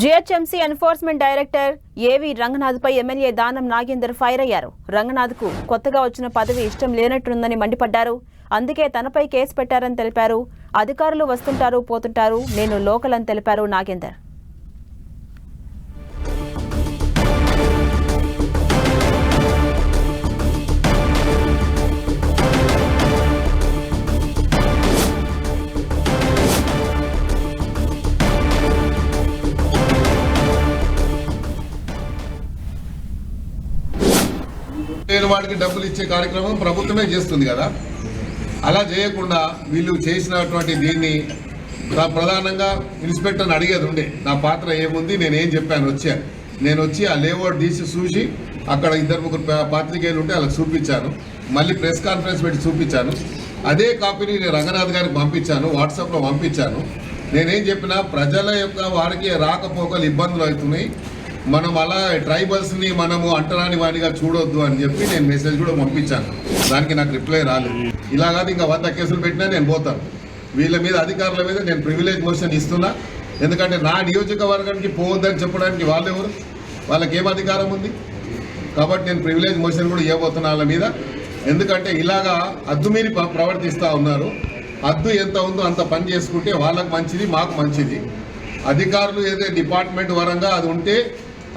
GHMC enforcement director ఏవి రంగనాథ్పై MLA Danam Nagender fire అయ్యారు. రంగనాథ్కు కొత్తగా వచ్చిన పదవి ఇష్టం లేనట్టుందని మండిపడ్డారు. అందుకే తనపై కేసు పెట్టారని తెలిపారు. అధికారులు వస్తుంటారు పోతుంటారు, నేను లోకల్ అని తెలిపారు నాగేందర్. లేని వాడికి డబ్బులు ఇచ్చే కార్యక్రమం ప్రభుత్వమే చేస్తుంది కదా. అలా చేయకుండా వీళ్ళు చేసినటువంటి దీన్ని ప్రధానంగా ఇన్స్పెక్టర్ని అడిగేది ఉండే నా పాత్ర ఏముంది, నేనేం చెప్పాను. నేను వచ్చి ఆ లేఅవుట్ తీసి చూసి అక్కడ 2-3 పాత్రికేయులు ఉంటే వాళ్ళకి చూపించాను. మళ్ళీ ప్రెస్ కాన్ఫరెన్స్ పెట్టి చూపించాను. అదే కాపీని నేను రంగనాథ్ గారికి పంపించాను, వాట్సాప్లో పంపించాను. నేనేం చెప్పినా ప్రజల యొక్క వారికి రాకపోకలు ఇబ్బందులు అవుతున్నాయి, మనం అలా ట్రైబల్స్ని మనము అంటరాని వాడిగా చూడొద్దు అని చెప్పి నేను మెసేజ్ కూడా పంపించాను. దానికి నాకు రిప్లై రాలేదు. ఇలా కాదు ఇంకా 100 కేసులు పెట్టినా నేను పోతాను. వీళ్ళ మీద అధికారుల మీద నేను ప్రివిలేజ్ మోషన్ ఇస్తున్నా. ఎందుకంటే నా నియోజకవర్గానికి పోవద్దని చెప్పడానికి వాళ్ళెవరు, వాళ్ళకి ఏం అధికారం ఉంది? కాబట్టి నేను ప్రివిలేజ్ మోషన్ కూడా ఇవ్వబోతున్నా వాళ్ళ మీద. ఎందుకంటే ఇలాగా అద్దు మీరి ప్రవర్తిస్తూ ఉన్నారు. అద్దు ఎంత ఉందో అంత పని చేసుకుంటే వాళ్ళకు మంచిది, మాకు మంచిది. అధికారులు ఏదైతే డిపార్ట్మెంట్ పరంగా అది ఉంటే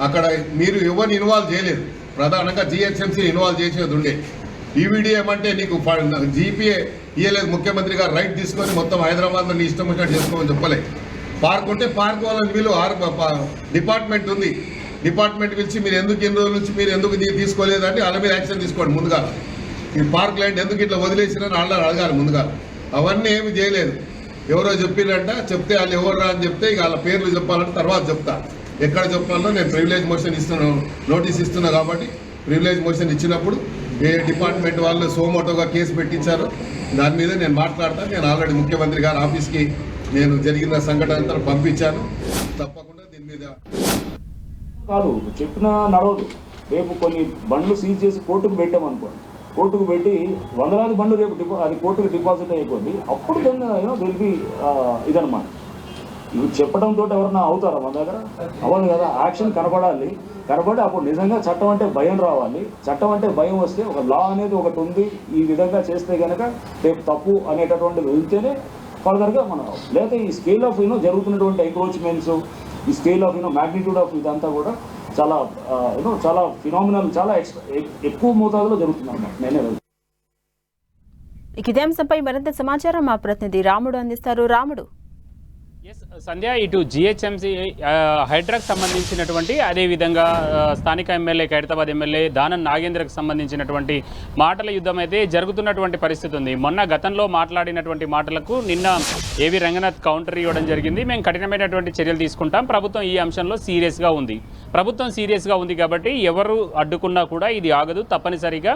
అక్కడ మీరు ఎవరిని ఇన్వాల్వ్ చేయలేదు. ప్రధానంగా జీహెచ్ఎంసీ ఇన్వాల్వ్ చేసేది ఉండే. ఈవీడీ ఏమంటే నీకు జీపీఏ ఇయ్యలేదు, ముఖ్యమంత్రి గారు రైట్ తీసుకొని మొత్తం హైదరాబాద్లో నీ ఇష్టం వచ్చినట్టు చేసుకోమని చెప్పలేదు. పార్క్ ఉంటే పార్క్ వాళ్ళని వీళ్ళు డిపార్ట్మెంట్ ఉంది, డిపార్ట్మెంట్ పిలిచి మీరు ఎందుకు ఇన్ని రోజుల నుంచి మీరు ఎందుకు తీసుకోలేదంటే వాళ్ళ మీద యాక్షన్ తీసుకోండి. ముందుగా ఈ పార్క్ ల్యాండ్ ఎందుకు ఇట్లా వదిలేసినారని వాళ్ళని అడగాలి ముందుగా. అవన్నీ ఏమి చేయలేదు. ఎవరో చెప్పిరంట, చెప్తే వాళ్ళు ఎవరు అని చెప్తే ఇక వాళ్ళ పేర్లు చెప్పాలంటే తర్వాత చెప్తా. ఎక్కడ చెప్పాలో నేను ప్రివిలేజ్ మోషన్ ఇస్తున్నాను, నోటీస్ ఇస్తున్నా. కాబట్టి ప్రివిలేజ్ మోషన్ ఇచ్చినప్పుడు ఏ డిపార్ట్మెంట్ వాళ్ళు సోమోటోగా కేసు పెట్టించారో దాని మీద నేను మాట్లాడతాను. నేను ఆల్రెడీ ముఖ్యమంత్రి గారి ఆఫీస్కి నేను జరిగిన సంఘటన అంతా పంపించాను. తప్పకుండా దీని మీద కాదు చెప్పినా నడవదు. రేపు కొన్ని బండ్లు సీజ్ చేసి కోర్టుకు పెట్టామనుకోండి, కోర్టుకు పెట్టి వందలాది బండ్లు రేపు అది కోర్టుకు డిపాజిట్ అయిపోయింది. అప్పుడు తెలిపి ఇదనమాట. ఇవి చెప్పడంతో ఎవరన్నా అవుతారా మన దగ్గర? అవ్వదు కదా. యాక్షన్ కనబడాలి, కనబడి అప్పుడు నిజంగా చట్టం అంటే భయం రావాలి. చట్టం అంటే భయం వస్తే ఒక లా అనేది ఒకటి ఉంది, ఈ విధంగా చేస్తే కనుక రేపు తప్పు అనేటటువంటిది వెళ్తేనే ఫర్దర్గా మనం. లేకపోతే ఈ స్కేల్ ఆఫ్ జరుగుతున్నటువంటి ఎంక్రోచ్మెంట్స్, ఈ స్కేల్ ఆఫ్ మ్యాగ్నిట్యూడ్ ఆఫ్ ఇదంతా కూడా చాలా చాలా ఫినామినల్, చాలా ఎక్కువ మోతాదులో జరుగుతుంది అన్నమాట. నేనే ఇదే అంశంపై మరింత సమాచారం మా ప్రతినిధి రాముడు అందిస్తారు. రాముడు. సంధ్య, ఇటు జిహెచ్ఎంసీ హైడ్రాకు సంబంధించినటువంటి అదేవిధంగా స్థానిక ఎమ్మెల్యే ఖైరతాబాద్ ఎమ్మెల్యే దానం నాగేంద్రకు సంబంధించినటువంటి మాటల యుద్ధం అయితే జరుగుతున్నటువంటి పరిస్థితి ఉంది. మొన్న గతంలో మాట్లాడినటువంటి మాటలకు నిన్న ఏవి రంగనాథ్ కౌంటర్ ఇవ్వడం జరిగింది. మేము కఠినమైనటువంటి చర్యలు తీసుకుంటాం, ప్రభుత్వం ఈ అంశంలో సీరియస్గా ఉంది. ప్రభుత్వం సీరియస్గా ఉంది కాబట్టి ఎవరు అడ్డుకున్నా కూడా ఇది ఆగదు. తప్పనిసరిగా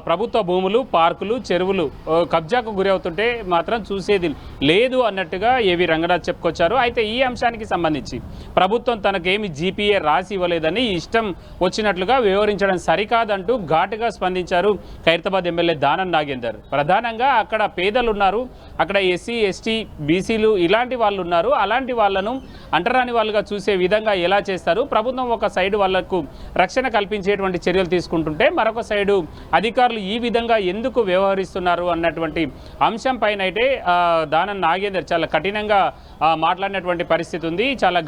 ప్రభుత్వ భూములు, పార్కులు, చెరువులు కబ్జాకు గురవుతుంటే మాత్రం చూసేది లేదు అన్నట్టుగా ఏవి రంగనాథ్ చెప్పుకొచ్చారు. అయితే ఈ అంశానికి సంబంధించి ప్రభుత్వం తనకేమి జీపీఏ రాసి ఇవ్వలేదని ఇష్టం వచ్చినట్లుగా వివరించడం సరికాదంటూ ఘాటుగా స్పందించారు ఖైరతాబాద్ ఎమ్మెల్యే దానం నాగేందర్. ప్రధానంగా అక్కడ పేదలు ఉన్నారు, అక్కడ ఎస్సీ, ఎస్టీ, బీసీలు ఇలాంటి వాళ్ళు ఉన్నారు. అలాంటి వాళ్ళను అంటరాని వాళ్ళుగా చూసే విధంగా ఎలా చేస్తారు? ప్రభుత్వం ఒక సైడు వాళ్లకు రక్షణ కల్పించేటువంటి చర్యలు తీసుకుంటుంటే మరొక సైడు అధికారులు ఈ విధంగా ఎందుకు వ్యవహరిస్తున్నారు అన్నటువంటి అంశం పైన అయితే దానం నాగేందర్ చాలా కఠినంగా మాట్లాడినటువంటి పరిస్థితి ఉంది. చాలా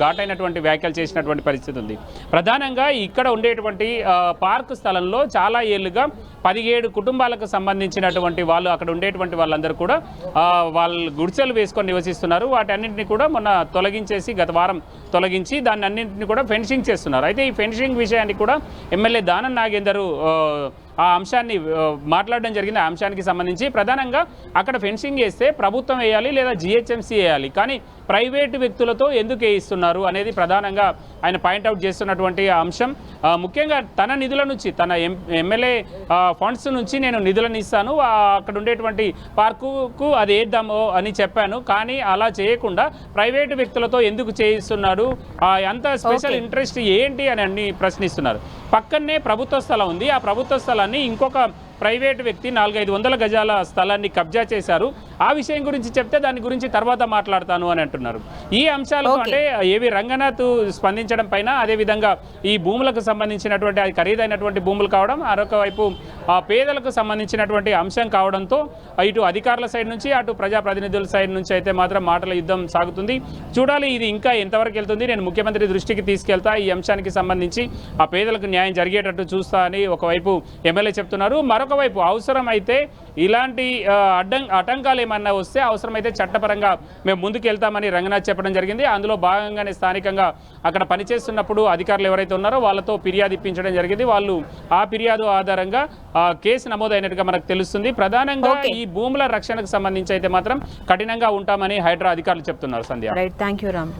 ఘాటైనటువంటి వ్యాఖ్యలు చేసినటువంటి పరిస్థితి ఉంది. ప్రధానంగా ఇక్కడ ఉండేటువంటి పార్క్ స్థలంలో చాలా ఏళ్ళుగా 17 కుటుంబాలకు సంబంధించినటువంటి వాళ్ళు అక్కడ ఉండేటువంటి వాళ్ళందరూ కూడా వాళ్ళు గుడిసెలు వేసుకొని నివసిస్తున్నారు. వాటన్నింటినీ కూడా మొన్న తొలగించేసి గత వారం తొలగించి దాన్ని అన్నింటినీ కూడా ఫెన్సింగ్ చేస్తున్నారు. అయితే ఈ ఫెన్సింగ్ విషయాన్ని కూడా ఎమ్మెల్యే దానం నాగేందర్ ఆ అంశాన్ని మాట్లాడడం జరిగింది. ఆ అంశానికి సంబంధించి ప్రధానంగా అక్కడ ఫెన్సింగ్ వేస్తే ప్రభుత్వం వేయాలి లేదా జిహెచ్ఎంసీ వేయాలి, కానీ ప్రైవేటు వ్యక్తులతో ఎందుకు వేయిస్తున్నారు అనేది ప్రధానంగా ఆయన పాయింట్అవుట్ చేస్తున్నటువంటి అంశం. ముఖ్యంగా తన నిధుల నుంచి, తన ఎమ్మెల్యే ఫండ్స్ నుంచి నేను నిధులను ఇస్తాను, అక్కడ ఉండేటువంటి పార్కుకు అది వేద్దాము అని చెప్పాను, కానీ అలా చేయకుండా ప్రైవేటు వ్యక్తులతో ఎందుకు చేయిస్తున్నాడు, అంత స్పెషల్ ఇంట్రెస్ట్ ఏంటి అని ప్రశ్నిస్తున్నారు. పక్కనే ప్రభుత్వ స్థలం ఉంది, ఆ ప్రభుత్వ స్థలాన్ని ఇంకొక ప్రైవేటు వ్యక్తి 400-500 గజాల స్థలాన్ని కబ్జా చేశారు. ఆ విషయం గురించి చెప్తే దాని గురించి తర్వాత మాట్లాడతాను అని అంటున్నారు. ఈ అంశాలకు అంటే ఏవి రంగనాథ్ స్పందించడం పైన, అదేవిధంగా ఈ భూములకు సంబంధించినటువంటి అది ఖరీదైనటువంటి భూములు కావడం, మరొక వైపు ఆ పేదలకు సంబంధించినటువంటి అంశం కావడంతో ఇటు అధికారుల సైడ్ నుంచి అటు ప్రజాప్రతినిధుల సైడ్ నుంచి అయితే మాత్రం మాటల యుద్ధం సాగుతుంది. చూడాలి ఇది ఇంకా ఎంతవరకు వెళ్తుంది. నేను ముఖ్యమంత్రి దృష్టికి తీసుకెళ్తా, ఈ అంశానికి సంబంధించి ఆ పేదలకు న్యాయం జరిగేటట్టు చూస్తా అని ఒకవైపు ఎమ్మెల్యే చెప్తున్నారు. మరొక వైపు అవసరమైతే ఇలాంటి ఆటంకాలు ఏమన్నా వస్తే అవసరమైతే చట్టపరంగా మేము ముందుకు వెళ్తామని రంగనాథ్ చెప్పడం జరిగింది. అందులో భాగంగానే స్థానికంగా అక్కడ పనిచేస్తున్నప్పుడు అధికారులు ఎవరైతే ఉన్నారో వాళ్ళతో ఫిర్యాదు ఇప్పించడం జరిగింది. వాళ్ళు ఆ ఫిర్యాదు ఆధారంగా కేసు నమోదైనట్టుగా మనకు తెలుస్తుంది. ప్రధానంగా ఈ భూముల రక్షణకు సంబంధించి అయితే మాత్రం కఠినంగా ఉంటామని హైడ్రా అధికారులు చెప్తున్నారు. Sandhya. Right, thank you Ram.